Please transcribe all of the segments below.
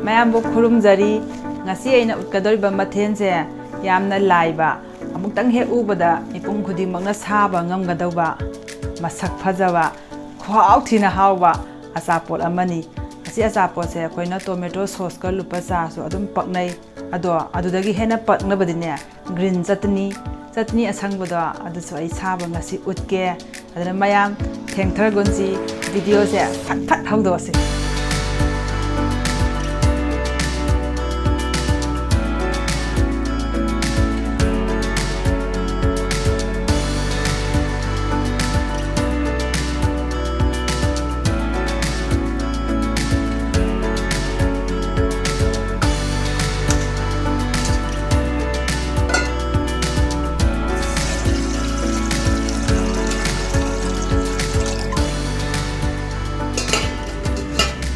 ꯃꯌꯥꯝꯕꯨ ꯈꯨꯔꯨꯝꯖꯔꯤ ngasi aina utkadoriba mathense yamna laiba amuktang he ubada ipum khudimangna saba ngamgadauba masak phajaba khwau thina hauba achapot amani asi achapot se koina tomato sauce ka lupa cha so adum paknai adudagi hena paknabadine green chutney asangbado adusu ai saba ngasi utke adana mayam thengthar gonji video se phat haudosi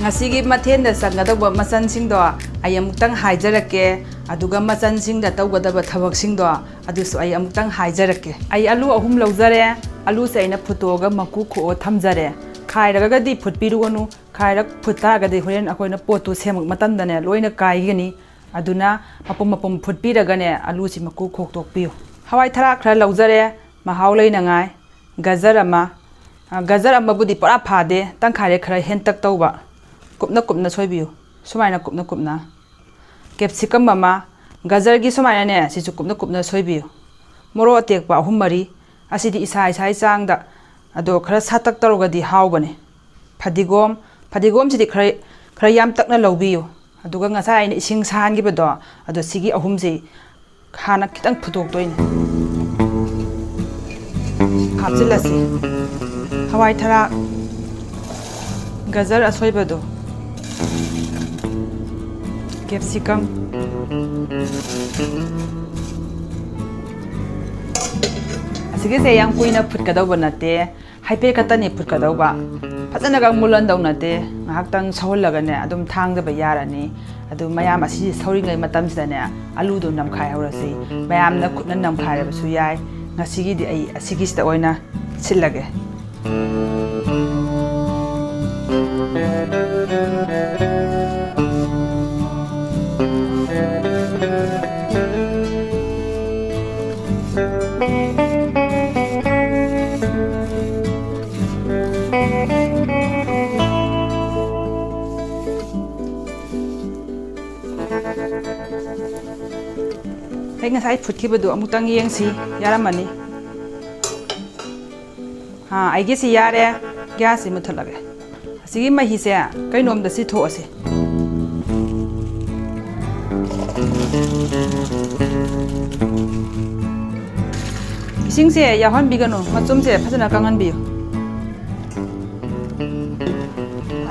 ngasi mathen da sangadaba machan sing do ay amuktang haijarake aduga machan sing da tawgadaba thabak sing do adusu ay amuktang haijarake ay alu ahum laujare alu se aina phutoga maku kho thamjare khairaga di phutpirugonu khairak phutta ga di horen akoina potu semak matam dane loina kaigani aduna mapum phutpiraga ne alu si maku khok tokpiu hawai thara khra laujare mahau leina ngai gajar ama budi pura phade tang khare khra hentak tawba kupna soibiu sumaina kupna capsicum mama gajar gi sumaina ne sichu kupna soibiu moro atekpa ahum mari asidi isai changda ado khara satak tarugadi haubane fadigom sidi khara yam takna lawbiu aduga ngasa aina ising san gi bado ado sigi ahum ji khana kitang phutok toine hapjilasi hawai thara gajar asoibado capsicum asige se yang kuina phutkadauba nate haipe katani phutkadauba phajana ga mulan daunate ngahaktang sahollaga ne adum thangdaba yarani adu mayam asi sauringai matam sidane alu do namkhai haurasi mayam na khutna namkhai rabasu yai ngasigi di ai asigi sta oina sillage ngasai phutkibadu amutang yengsi yaramani ha aigi si yare gas imuthalage asigi mahi se kainom da si thoase ising se yahan bigano machum se phajana kangan bi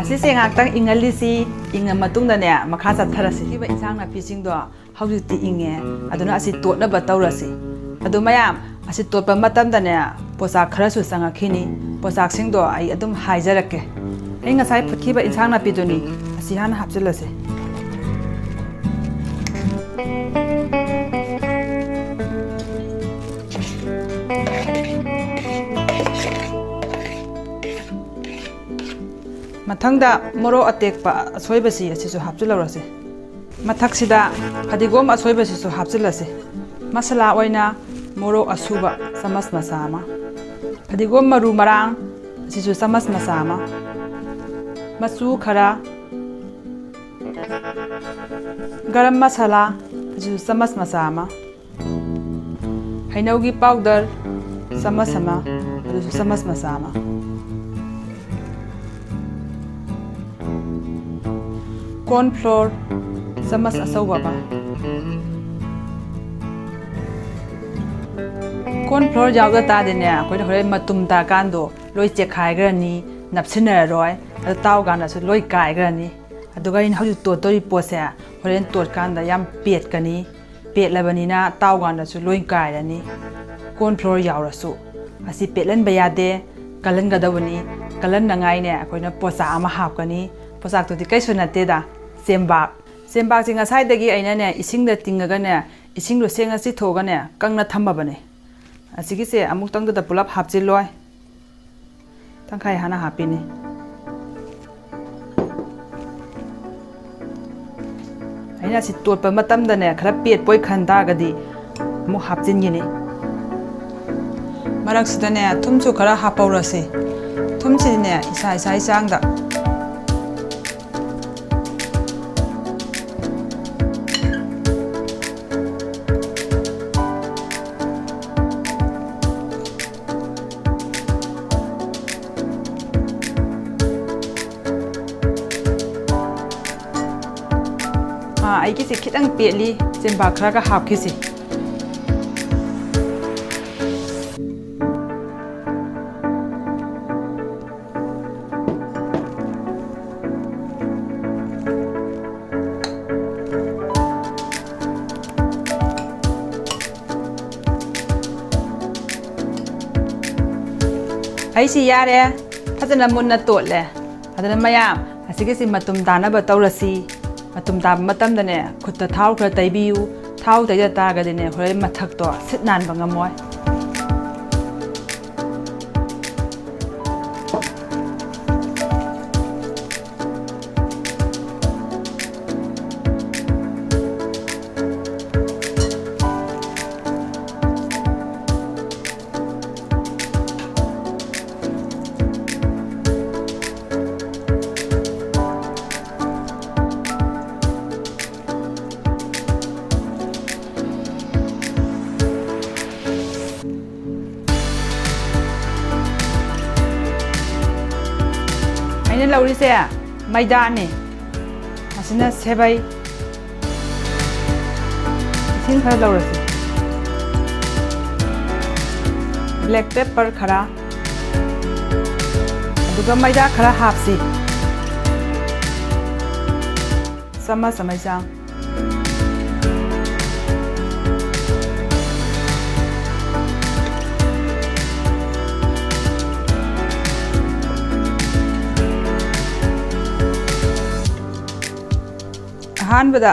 asi se ngaktang ingali si inga matung da ne makha chatharasi kiba insang na pising do hauti inge aduna asi totna bataurasi adu mayam asi totpa matam da ne posak khara su sanga khini posak sing do ai adum haijarake ai ngasai phutkiba insang na piduni asi han hapjilase mathangda moro atekpa asoibasi asisu hapjilawrase mathaksida fadigom asoibasi su hapjilase masala oina moro asuba samas masama fadigom maru marang asisu samas masama masu khara garam masala asisu samas masama hainaugi powder samasama asisu samas masama corn flour samas asauba corn flour jawda ta dene koi hore matum ta kando loi chekhai grani napsina roi taw gana su loi kai grani aduga in haju to tori pose horen tot kanda yam pet kani pet labani na taw gana su loi kai rani corn flour yawra su asi petlan bayade kalan gadawani kalan nangai ne koina posa ama hapkani posak to di kai sunate da sembak jinga sai dagi aina ne ising da tingaga ne ising ro senga si thoga ne kangna thambabane asigi se amuk tang da pulap hapchiloi tangkai hana hapini ꯑꯩꯅ ꯁꯤ ꯇꯣꯠꯄ ꯃꯇꯝꯗꯅꯦ ꯈꯔ ꯄꯦꯠꯄꯣꯏ ꯈꯟ ꯇꯥꯔꯒꯗꯤ ꯑꯃꯨꯛ ꯍꯥꯞꯆꯤꯟꯒꯤꯅꯤ ꯃꯔꯛꯁꯤꯗꯅꯦ ꯊꯨꯝꯁꯨ ꯈꯔ ꯍꯥꯞꯄꯧꯔꯁꯤ ꯊꯨꯝꯁꯤꯗꯤꯅꯦ ꯏꯁꯥ ꯆꯥꯡꯗ ꯑꯩꯒꯤꯁꯤ ꯈꯤꯇꯪ ꯄꯦꯠꯂꯤ ꯆꯦꯡꯄꯥꯛ ꯈꯔꯒ ꯍꯥꯞꯈꯤꯁꯤ ꯑꯩꯁꯤ ꯌꯥꯔꯦ ꯐꯖꯅ ꯃꯨꯟꯅ ꯇꯣꯠꯂꯦ ꯑꯗꯨꯅ ꯃꯌꯥꯝ ꯑꯁꯤꯒꯤꯁꯤ ꯃꯇꯨꯝ ꯇꯥꯅꯕ ꯇꯧꯔꯁꯤ ꯃꯇꯨꯝ ꯇꯥꯕ ꯃꯇꯝꯗꯅꯦ ꯈꯨꯠꯇ ꯊꯥꯎ ꯈꯔ ꯇꯩꯕꯤꯌꯨ ꯊꯥꯎ ꯇꯩꯗ ꯇꯥꯔꯒꯗꯤꯅꯦ ꯍꯣꯔꯦꯟ ꯃꯊꯛꯇꯣ ꯁꯤꯠ ꯅꯥꯟꯕ ꯉꯝꯃꯣꯏ ꯑꯩꯅ ꯂꯧꯔꯤꯁꯦ ꯃꯩꯗꯥꯅꯤ ꯑꯁꯤꯅ ꯁꯦꯕꯩ ꯏꯁꯤꯡ ꯈꯔ ꯂꯧꯔꯁꯤ ꯕ꯭ꯂꯦꯛ ꯄꯦꯄꯔ ꯈꯔ ꯑꯗꯨꯒ ꯃꯩꯗꯥ ꯈꯔ ꯍꯥꯞꯁꯤ ꯆꯃꯆ ꯑꯃꯒꯤ ꯆꯥꯡ ꯑꯍꯥꯟꯕꯗ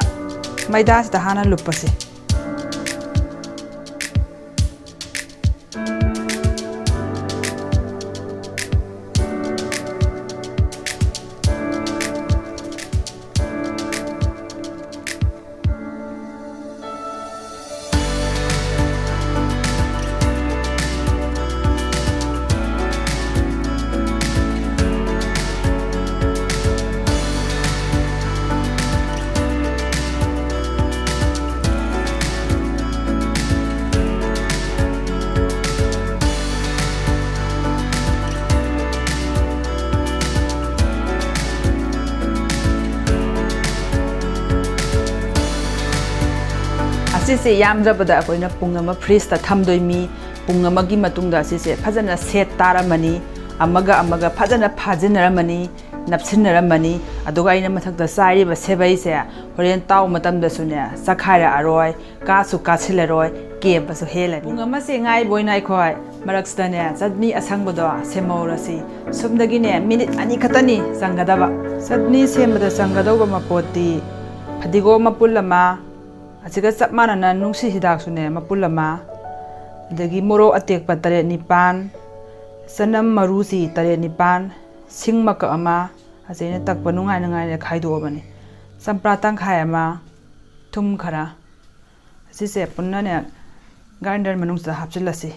ꯃꯩꯗꯥꯁꯤꯗ ꯍꯥꯟꯅ ꯂꯨꯞꯄꯁꯤ ꯑꯁꯤꯁꯦ ꯌꯥꯝꯗ꯭ꯔꯕꯗ ꯑꯩꯈꯣꯏꯅ ꯄꯨꯡ ꯑꯃ ꯐ꯭ꯔꯤꯖꯇ ꯊꯝꯗꯣꯏꯃꯤ ꯄꯨꯡ ꯑꯃꯒꯤ ꯃꯇꯨꯡꯗ ꯑꯁꯤꯁꯦ ꯐꯖꯅ ꯁꯦꯠ ꯇꯥꯔꯝꯃꯅꯤ ꯑꯃꯒ ꯐꯖꯅ ꯐꯥꯖꯤꯟꯅꯔꯝꯃꯅꯤ ꯅꯞꯁꯤꯟꯅꯔꯝꯃꯅꯤ ꯑꯗꯨꯒ ꯑꯩꯅ ꯃꯊꯛꯇ ꯆꯥꯏꯔꯤꯕ ꯁꯦꯕꯩꯁꯦ ꯍꯣꯔꯦꯟ ꯇꯥꯎ ꯃꯇꯝꯗꯁꯨꯅꯦ ꯆꯈꯥꯏꯔꯛꯑꯔꯣꯏ ꯀꯥꯁꯨ ꯀꯥꯁꯤꯜꯂꯔꯣꯏ ꯀꯦꯝꯕꯁꯨ ꯍꯦꯜꯂꯅꯤ ꯄꯨꯡ ꯑꯃꯁꯦ ꯉꯥꯏꯕ ꯑꯣꯏꯅ ꯑꯩꯈꯣꯏ ꯃꯔꯛꯁꯤꯗꯅꯦ ꯆꯠꯅꯤ ꯑꯁꯪꯕꯗꯣ ꯁꯦꯝꯍꯧꯔꯁꯤ ꯁꯨꯝꯗꯒꯤꯅꯦ ꯃꯤꯅꯤꯠ 2 ꯈꯛꯇꯅꯤ ꯆꯪꯒꯗꯕ ꯆꯠꯅꯤ ꯁꯦꯝꯕꯗ ꯆꯪꯒꯗꯧꯕ ꯃꯄꯣꯠꯇꯤ ꯐꯗꯤꯒꯣꯝ ꯃꯄꯨꯜ ꯑꯃ ꯑꯁꯤꯒ ꯆꯞ ꯃꯥꯟꯅꯅ ꯅꯨꯡꯁꯤ ꯍꯤꯗꯥꯛꯁꯨꯅꯦ ꯃꯄꯨꯜ ꯑꯃ ꯑꯗꯒꯤ ꯃꯣꯔꯣꯛ ꯑꯇꯦꯛꯄ 7-9 ꯆꯅꯝ ꯃꯔꯨꯁꯤ 7-9 ꯁꯤꯡ ꯃꯀꯛ ꯑꯃ ꯑꯁꯤ ꯑꯩꯅ ꯇꯛꯄ ꯅꯨꯡꯉꯥꯏꯅꯉꯥꯏꯅ ꯈꯥꯏꯗꯣꯛꯑꯕꯅꯤ ꯆꯝꯄ꯭ꯔꯥ ꯇꯪꯈꯥꯏ ꯑꯃ ꯊꯨꯝ ꯈꯔ ꯑꯁꯤꯁꯦ ꯄꯨꯟꯅꯅꯦ ꯒ꯭ꯔꯥꯏꯟꯗꯔ ꯃꯅꯨꯡꯁꯤꯗ ꯍꯥꯞꯆꯤꯜꯂꯁꯤ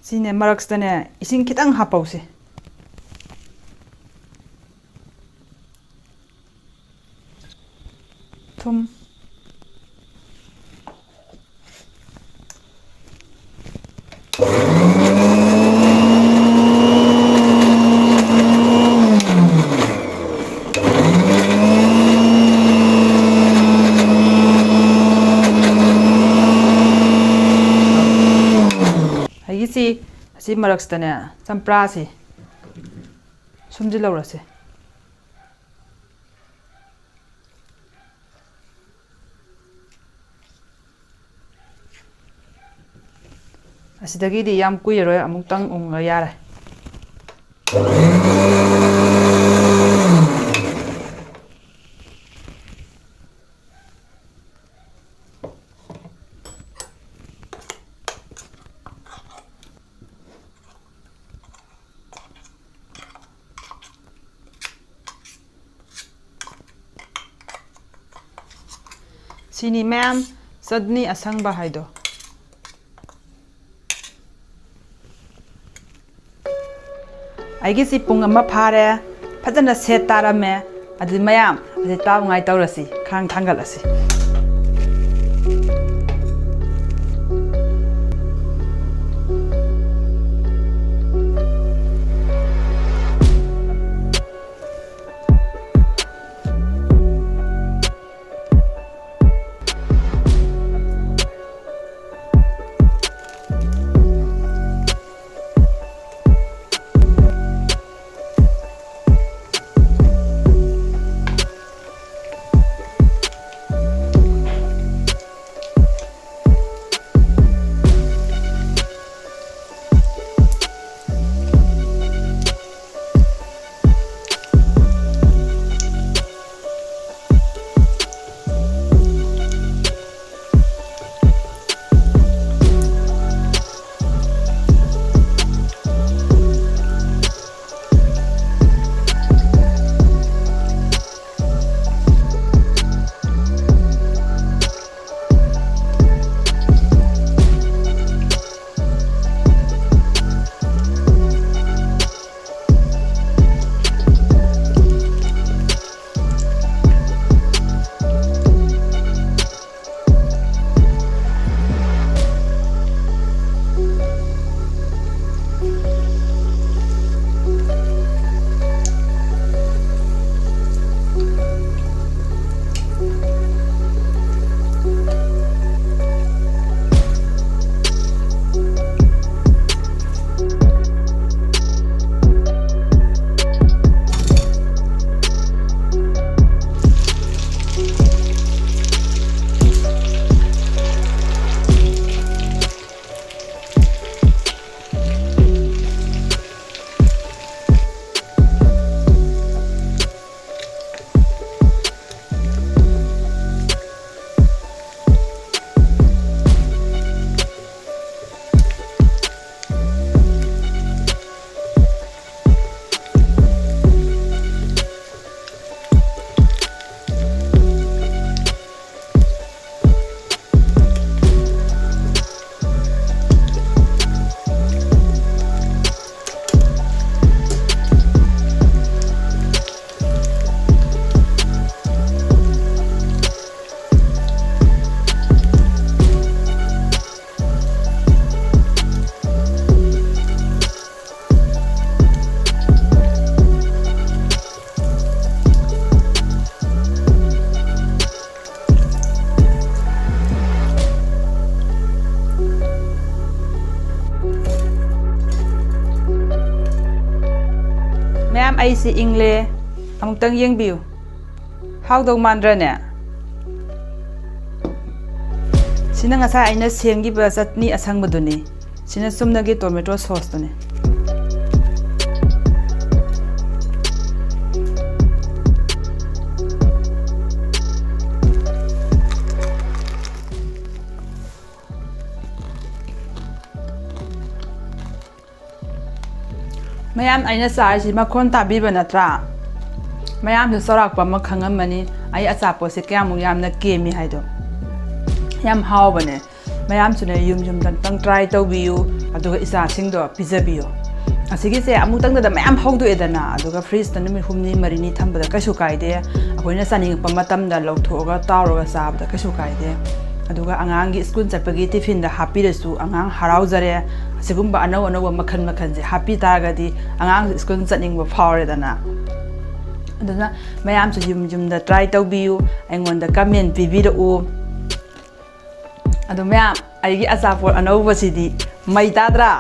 ꯁꯤꯅꯦ ꯃꯔꯛꯁꯤꯗꯅꯦ ꯏꯁꯤꯡ ꯈꯤꯇꯪ ꯍꯥꯞꯄꯧꯁꯤ ꯊꯨꯝ ꯑꯁꯤ ꯃꯔꯛꯁꯤꯗꯅꯦ ꯆꯝꯄ꯭ꯔꯥꯁꯤ ꯁꯨꯝꯖꯤꯜꯍꯧꯔꯁꯤ ꯑꯁꯤꯗꯒꯤꯗꯤ ꯌꯥꯝ ꯀꯨꯏꯔꯔꯣꯏ ꯑꯃꯨꯛꯇꯪ ꯎꯪꯉ ꯌꯥꯔꯦ ꯁꯤꯅꯤ ꯃꯌꯥꯝ ꯆꯠꯅꯤ ꯑꯁꯪꯕ ꯍꯥꯏꯗꯣ ꯑꯩꯒꯤꯁꯤ ꯄꯨꯡ ꯑꯃ ꯐꯥꯔꯦ ꯐꯖꯅ ꯁꯦꯠ ꯇꯥꯔꯝꯃꯦ ꯑꯗꯨꯗꯤ ꯃꯌꯥꯝ ꯑꯁꯤ ꯇꯥꯎꯉꯥꯏ ꯇꯧꯔꯁꯤ ꯈꯥꯡ ꯊꯥꯡꯒꯠꯂꯁꯤ ꯃꯌꯥꯝ ꯑꯩꯁꯤ ꯏꯪꯂꯦ ꯑꯃꯨꯛꯇꯪ ꯌꯦꯡꯕꯤꯌꯨ ꯍꯥꯎꯗꯧ ꯃꯥꯟꯗ꯭ꯔꯅꯦ ꯁꯤꯅ ꯉꯁꯥꯏ ꯑꯩꯅ ꯁꯦꯝꯈꯤꯕ ꯆꯠꯅꯤ ꯑꯁꯪꯕꯗꯨꯅꯤ ꯁꯤꯅ ꯆꯨꯝꯅꯒꯤ ꯇꯣꯃꯦꯇꯣ ꯁꯣꯁꯇꯨꯅꯤ ꯃꯌꯥꯝ ꯑꯩꯅ ꯆꯥꯔꯤꯁꯤ ꯃꯈꯣꯟ ꯇꯥꯕꯤꯕ ꯅꯠꯇ꯭ꯔꯥ ꯃꯌꯥꯝꯁꯨ ꯆꯥꯎꯔꯥꯛꯄ ꯑꯃ ꯈꯪꯉꯝꯃꯅꯤ ꯑꯩ ꯑꯆꯥꯄꯣꯠꯁꯦ ꯀꯌꯥꯃꯨꯛ ꯌꯥꯝꯅ ꯀꯦꯝꯃꯤ ꯍꯥꯏꯗꯣ ꯌꯥꯝ ꯍꯥꯎꯕꯅꯦ ꯃꯌꯥꯝꯁꯨꯅꯦ ꯌꯨꯝꯗꯪ ꯇ꯭ꯔꯥꯏ ꯇꯧꯕꯤꯌꯨ ꯑꯗꯨꯒ ꯏꯆꯥꯁꯤꯡꯗꯣ ꯄꯤꯖꯕꯤꯌꯨ ꯑꯁꯤꯒꯤꯁꯦ ꯑꯃꯨꯛꯇꯪꯗ ꯃꯌꯥꯝ ꯍꯧꯗꯣꯛꯑꯦꯗꯅ ꯑꯗꯨꯒ ꯐ꯭ꯔꯤꯖꯇ ꯅꯨꯃꯤꯠ 6-4 ꯊꯝꯕꯗ ꯀꯩꯁꯨ ꯀꯥꯏꯗꯦ ꯑꯩꯈꯣꯏꯅ ꯆꯥꯅꯤꯡꯉꯛꯄ ꯃꯇꯝꯗ ꯂꯧꯊꯣꯛꯑꯒ ꯇꯥꯎꯔꯒ ꯆꯥꯕꯗ ꯀꯩꯁꯨ ꯀꯥꯏꯗꯦ ꯑꯗꯨꯒ ꯑꯉꯥꯡꯒꯤ ꯁ꯭ꯀꯨꯜ ꯆꯠꯄꯒꯤ ꯇꯤꯐꯤꯟꯗ ꯍꯥꯞꯄꯤꯔꯁꯨ ꯑꯉꯥꯡ ꯍꯔꯥꯎꯖꯔꯦ ꯑꯁꯤꯒꯨꯝꯕ ꯑꯅꯧ ꯃꯈꯜꯁꯦ ꯍꯥꯞꯄꯤ ꯇꯥꯔꯒꯗꯤ ꯑꯉꯥꯡꯁꯨ ꯁ꯭ꯀꯨꯜ ꯆꯠꯅꯤꯡꯕ ꯐꯥꯎꯔꯦꯗꯅ ꯑꯗꯨꯅ ꯃꯌꯥꯝꯁꯨ ꯌꯨꯝꯗ ꯇ꯭ꯔꯥꯏ ꯇꯧꯕꯤꯌꯨ ꯑꯩꯉꯣꯟꯗ ꯀꯃꯦꯟ ꯄꯤꯕꯤꯔꯛꯎ ꯑꯗꯨ ꯃꯌꯥꯝ ꯑꯩꯒꯤ ꯑꯆꯥꯄꯣꯠ ꯑꯅꯧꯕꯁꯤꯗꯤ ꯃꯩ ꯇꯥꯗ꯭ꯔꯥ